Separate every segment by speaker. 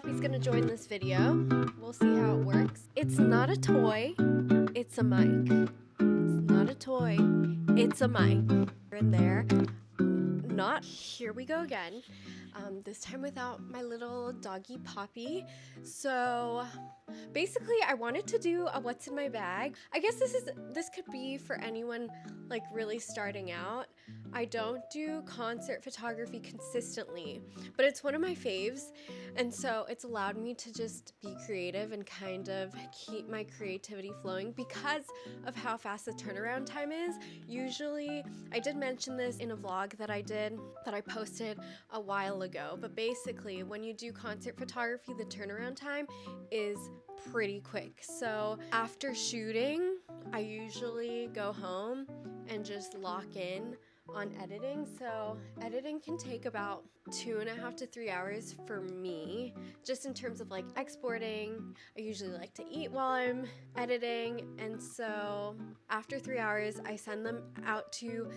Speaker 1: Poppy's gonna join this video. We'll see how it works. It's not a toy, it's a mic. It's not a toy, it's a mic. In there. Not. Here we go again. This time without my little doggy Poppy. So basically I wanted to do a what's in my bag. I guess this could be for anyone like really starting out. I don't do concert photography consistently, but it's one of my faves, and so it's allowed me to just be creative and kind of keep my creativity flowing because of how fast the turnaround time is. Usually, I did mention this in a vlog that I posted a while ago, but basically when you do concert photography, the turnaround time is pretty quick. So after shooting, I usually go home and just lock in on editing. So editing can take about 2.5 to 3 hours for me, just in terms of like exporting. I usually like to eat while I'm editing, and so after 3 hours I send them out to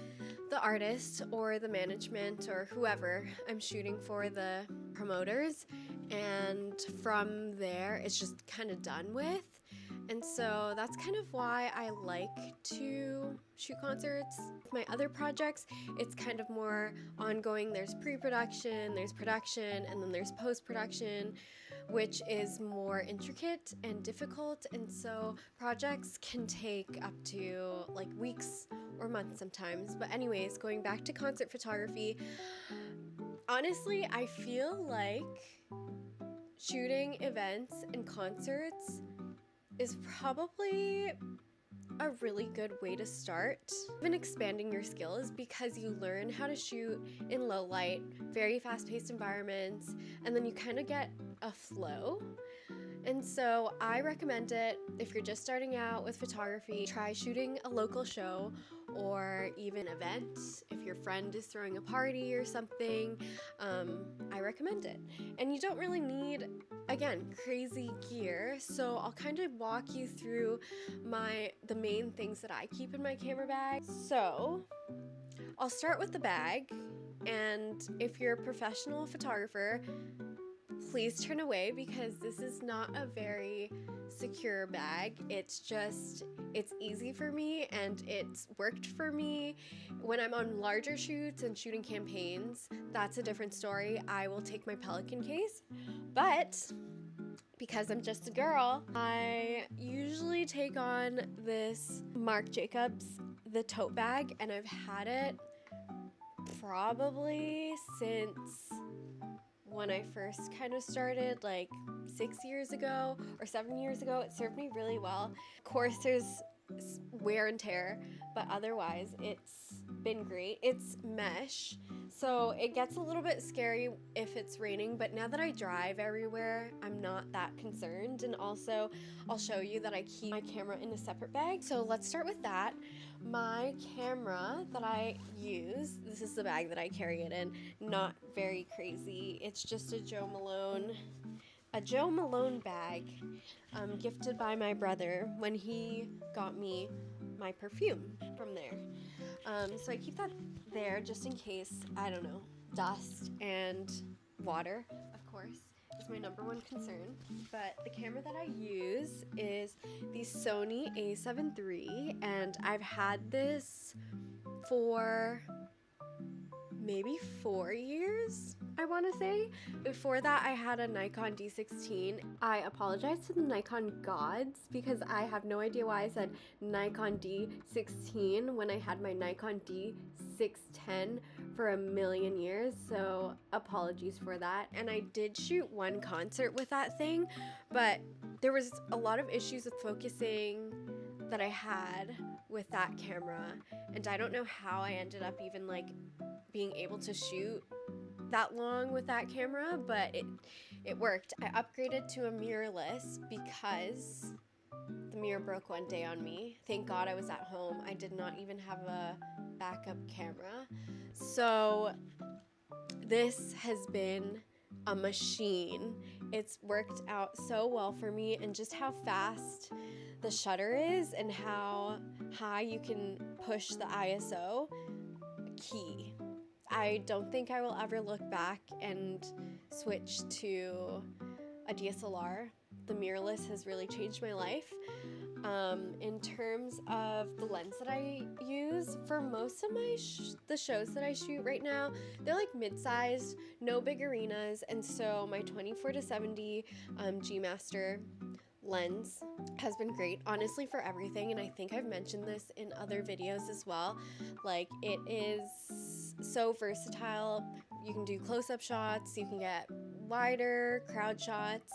Speaker 1: the artist or the management or whoever I'm shooting for, the promoters, and from there it's just kind of done with. And so that's kind of why I like to shoot concerts. With my other projects, it's kind of more ongoing. There's pre-production, there's production, and then there's post-production, which is more intricate and difficult. And so projects can take up to like weeks or months sometimes. But anyways, going back to concert photography, honestly, I feel like shooting events and concerts is probably a really good way to start even expanding your skills, because you learn how to shoot in low light, very fast-paced environments, and then you kind of get a flow. And so I recommend it if you're just starting out with photography. Try shooting a local show or even an event. If your friend is throwing a party or something, I recommend it. And you don't really need, again, crazy gear. So I'll kind of walk you through the main things that I keep in my camera bag. So I'll start with the bag, and if you're a professional photographer, please turn away because this is not a very secure bag. It's easy for me and it's worked for me. When I'm on larger shoots and shooting campaigns, that's a different story. I will take my Pelican case, but because I'm just a girl, I usually take on this Marc Jacobs, the tote bag, and I've had it probably since when I first kind of started, like 6 years ago or 7 years ago. It served me really well. Of course, there's wear and tear, but otherwise it's been great. It's mesh, so it gets a little bit scary if it's raining, but now that I drive everywhere, I'm not that concerned. And also, I'll show you that I keep my camera in a separate bag. So let's start with that. My camera that I use, this is the bag that I carry it in, not very crazy. It's just a Joe Malone bag, gifted by my brother when he got me my perfume from there. So I keep that there just in case, I don't know, dust and water, of course, is my number one concern. But the camera that I use is the Sony A7 III, and I've had this for maybe 4 years, I want to say. Before that, I had a Nikon D16. I apologize to the Nikon gods because I have no idea why I said Nikon D16 when I had my Nikon D610 for a million years, so apologies for that. And I did shoot one concert with that thing, but there was a lot of issues with focusing that I had with that camera, and I don't know how I ended up even like being able to shoot that long with that camera, but it worked. I upgraded to a mirrorless because the mirror broke one day on me. Thank God I was at home. I did not even have a backup camera. So this has been a machine. It's worked out so well for me, and just how fast the shutter is and how high you can push the ISO, key. I don't think I will ever look back and switch to a DSLR. The mirrorless has really changed my life. In terms of the lens that I use for most of my the shows that I shoot right now, they're like mid-sized, no big arenas, and so my 24-70 G Master lens has been great, honestly, for everything. And I think I've mentioned this in other videos as well. Like, it is so versatile. You can do close-up shots, you can get wider crowd shots.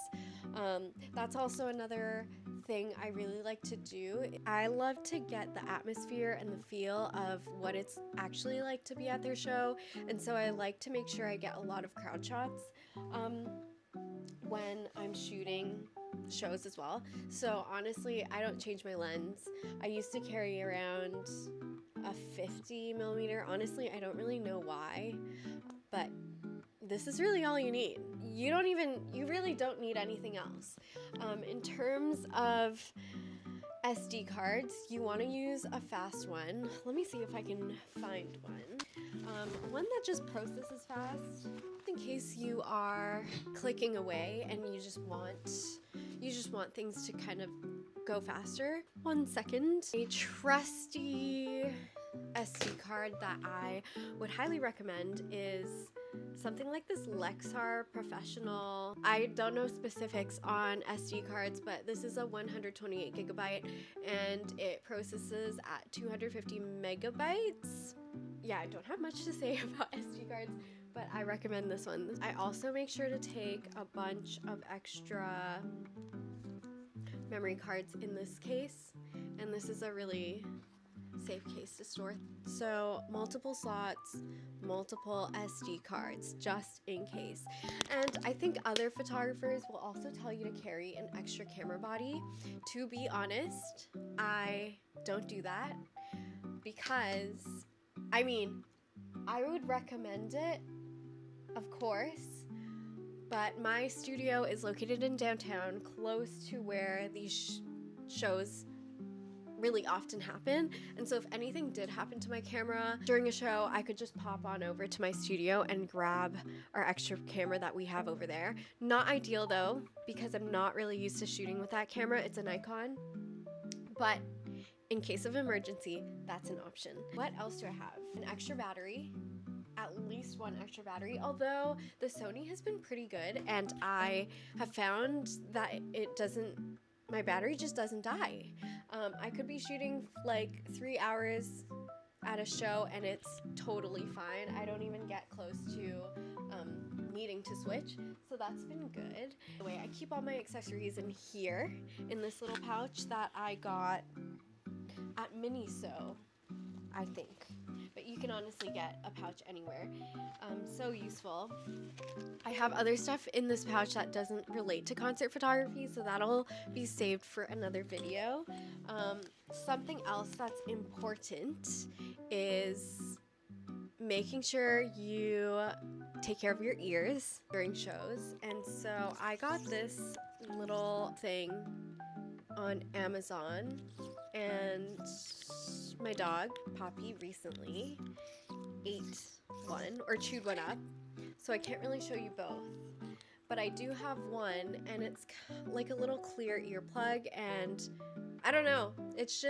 Speaker 1: That's also another thing I really like to do. I love to get the atmosphere and the feel of what it's actually like to be at their show, and so I like to make sure I get a lot of crowd shots when I'm shooting shows as well. So honestly, I don't change my lens. I used to carry around a 50mm. Honestly, I don't really know why, but this is really all you need. You really don't need anything else. In terms of SD cards, you want to use a fast one. Let me see if I can find one that just processes fast, in case you are clicking away and you just want things to kind of go faster. 1 second. A trusty SD card that I would highly recommend is something like this Lexar Professional. I don't know specifics on SD cards, but this is a 128GB and it processes at 250 megabytes. Yeah, I don't have much to say about SD cards, but I recommend this one. I also make sure to take a bunch of extra memory cards in this case, and this is a really safe case to store. So multiple slots, multiple SD cards, just in case. And I think other photographers will also tell you to carry an extra camera body. To be honest, I don't do that because, I mean, I would recommend it, of course, but my studio is located in downtown, close to where these shows really often happen, and so if anything did happen to my camera during a show, I could just pop on over to my studio and grab our extra camera that we have over there. Not ideal though, because I'm not really used to shooting with that camera. It's a Nikon, but in case of emergency, that's an option. What else do I have? An extra battery. At least one extra battery, although the Sony has been pretty good, and I have found that my battery just doesn't die. I could be shooting like 3 hours at a show and it's totally fine. I don't even get close to needing to switch, so that's been good. Anyway, I keep all my accessories in here in this little pouch that I got at Miniso, I think. But you can honestly get a pouch anywhere. So useful. I have other stuff in this pouch that doesn't relate to concert photography, so that'll be saved for another video. Something else that's important is making sure you take care of your ears during shows. And so I got this little thing on Amazon, and my dog, Poppy, recently ate one or chewed one up, so I can't really show you both. But I do have one, and it's like a little clear earplug, and I don't know, it's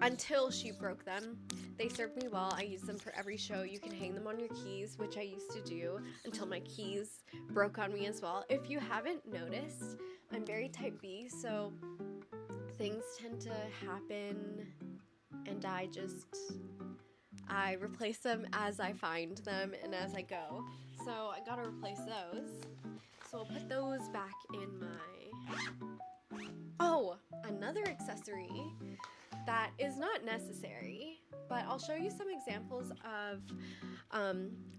Speaker 1: until she broke them. They served me well. I use them for every show. You can hang them on your keys, which I used to do until my keys broke on me as well. If you haven't noticed, I'm very type B, so things tend to happen and I replace them as I find them and as I go. So I gotta replace those. So I'll put those back in my... Oh, another accessory that is not necessary, but I'll show you some examples of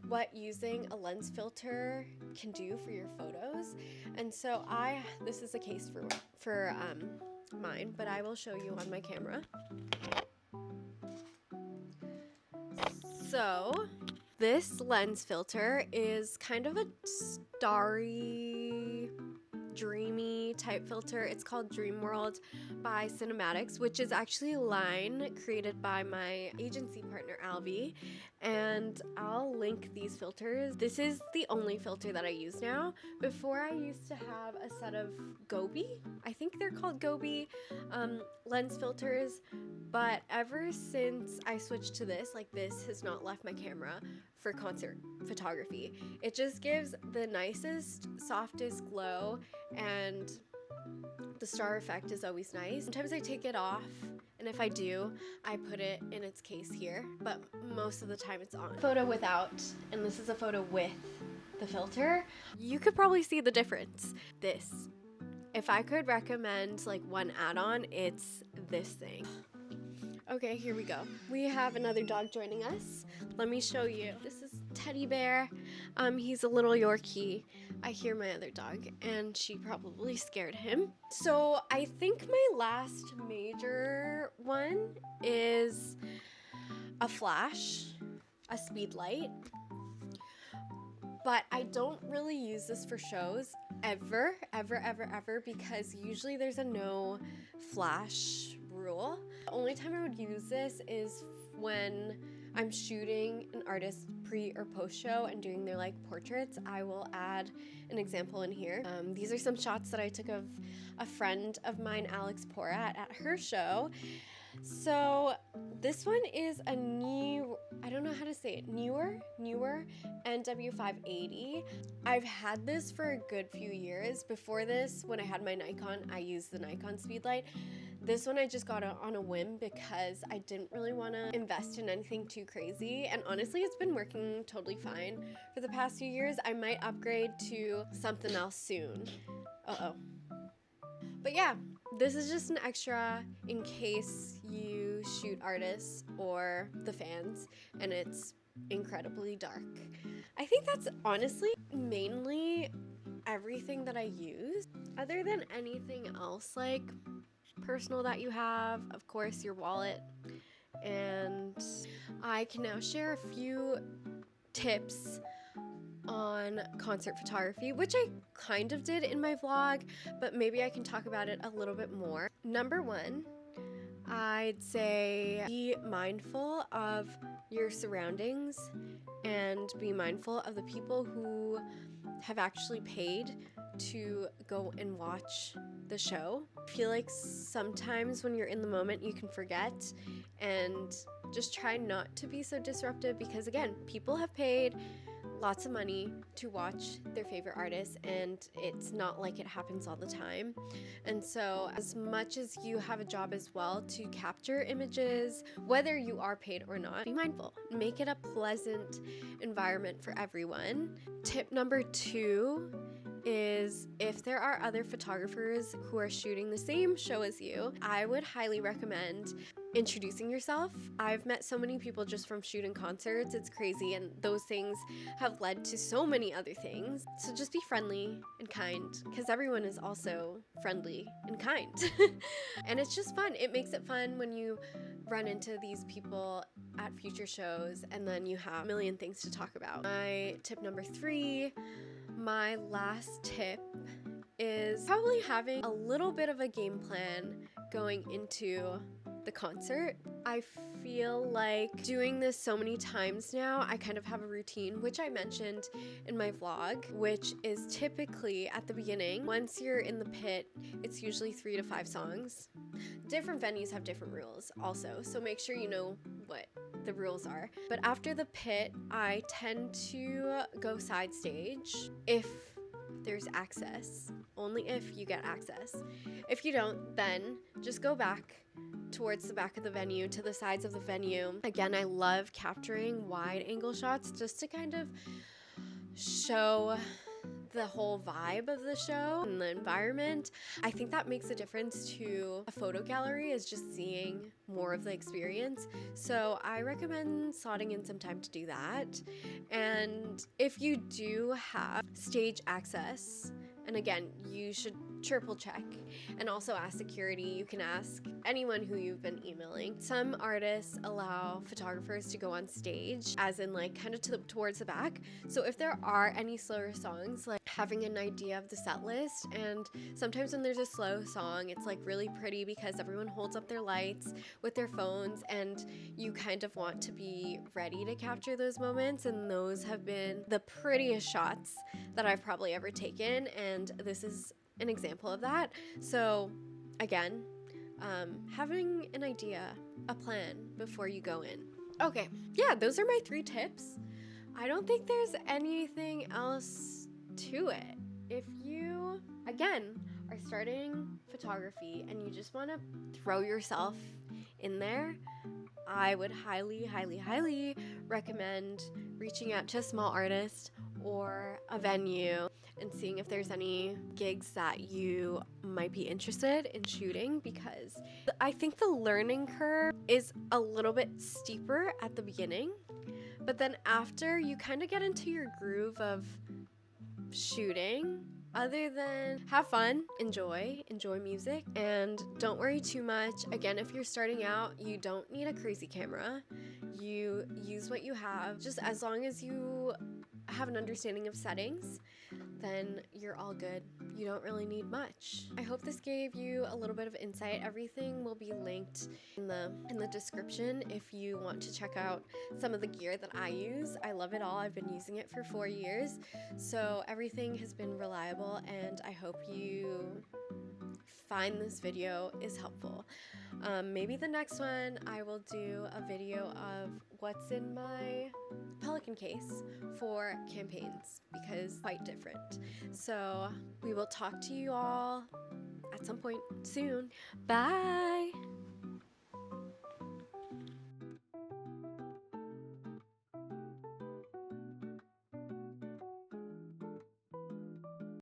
Speaker 1: what using a lens filter can do for your photos. And so this is a case for mine, but I will show you on my camera. So this lens filter is kind of a starry dreamy type filter. It's called Dream World by Cinematix, which is actually a line created by my agency partner Alvi, and I'll link these filters. This is the only filter that I use now. Before, I used to have a set of Gobi, I think they're called Gobi, lens filters, but ever since I switched to this, like, this has not left my camera for concert photography. It just gives the nicest, softest glow, and the star effect is always nice. Sometimes I take it off, and if I do, I put it in its case here, but most of the time it's on. Photo without, and this is a photo with the filter. You could probably see the difference. This. If I could recommend like one add-on, it's this thing. Okay, here we go. We have another dog joining us. Let me show you. This is Teddy Bear. He's a little Yorkie. I hear my other dog, and she probably scared him. So I think my last major one is a flash, a speedlight. But I don't really use this for shows ever, because usually there's a no flash rule. The only time I would use this is when I'm shooting an artist pre or post show and doing their like portraits. I will add an example in here. These are some shots that I took of a friend of mine, Alex Porat, at her show. So this one is a new, I don't know how to say it, neewer NW580. I've had this for a good few years. Before this, when I had my Nikon, I used the Nikon Speedlight. This one I just got on a whim because I didn't really want to invest in anything too crazy, and honestly it's been working totally fine for the past few years. I might upgrade to something else soon. But yeah, this is just an extra in case you shoot artists or the fans and it's incredibly dark. I think that's honestly mainly everything that I use. Other than anything else like personal that you have, of course, your wallet. And I can now share a few tips on concert photography, which I kind of did in my vlog, but maybe I can talk about it a little bit more. Number one, I'd say be mindful of your surroundings and be mindful of the people who have actually paid to go and watch the show. I feel like sometimes when you're in the moment you can forget, and just try not to be so disruptive, because again, people have paid lots of money to watch their favorite artists, and it's not like it happens all the time. And so as much as you have a job as well to capture images, whether you are paid or not, be mindful. Make it a pleasant environment for everyone. Tip number 2 is if there are other photographers who are shooting the same show as you, I would highly recommend introducing yourself. I've met so many people just from shooting concerts, it's crazy, and those things have led to so many other things. So just be friendly and kind, because everyone is also friendly and kind. And it's just fun. It makes it fun when you run into these people at future shows and then you have a million things to talk about. My tip number 3, my last tip, is probably having a little bit of a game plan going into the concert. I feel like doing this so many times now, I kind of have a routine, which I mentioned in my vlog, which is typically at the beginning. Once you're in the pit, it's usually 3 to 5 songs. Different venues have different rules also, so make sure you know what the rules are. But after the pit, I tend to go side stage if there's access, only if you get access. If you don't, then just go back towards the back of the venue, to the sides of the venue. Again, I love capturing wide angle shots just to kind of show the whole vibe of the show and the environment. I think that makes a difference to a photo gallery, is just seeing more of the experience. So I recommend slotting in some time to do that. And if you do have stage access, And again, you should triple check and also ask security. You can ask anyone who you've been emailing. Some artists allow photographers to go on stage, as in like kind of towards the back. So if there are any slower songs, like having an idea of the set list, and sometimes when there's a slow song, it's like really pretty because everyone holds up their lights with their phones and you kind of want to be ready to capture those moments, and those have been the prettiest shots that I've probably ever taken, and this is an example of that. So again, having an idea, a plan before you go in. Okay, yeah, those are my 3 tips. I don't think there's anything else to it. If you, again, are starting photography and you just want to throw yourself in there, I would highly, highly, highly recommend reaching out to a small artist or a venue and seeing if there's any gigs that you might be interested in shooting, because I think the learning curve is a little bit steeper at the beginning, but then after you kind of get into your groove of shooting, other than have fun, enjoy music, and don't worry too much. Again, if you're starting out, you don't need a crazy camera. You use what you have. Just as long as you have an understanding of settings, then you're all good. You don't really need much. I hope this gave you a little bit of insight. Everything will be linked in the description if you want to check out some of the gear that I use. I love it all. I've been using it for 4 years, so everything has been reliable, and I hope you find this video is helpful. Maybe the next one I will do a video of what's in my Pelican case for campaigns, because quite different. So we will talk to you all at some point soon. Bye!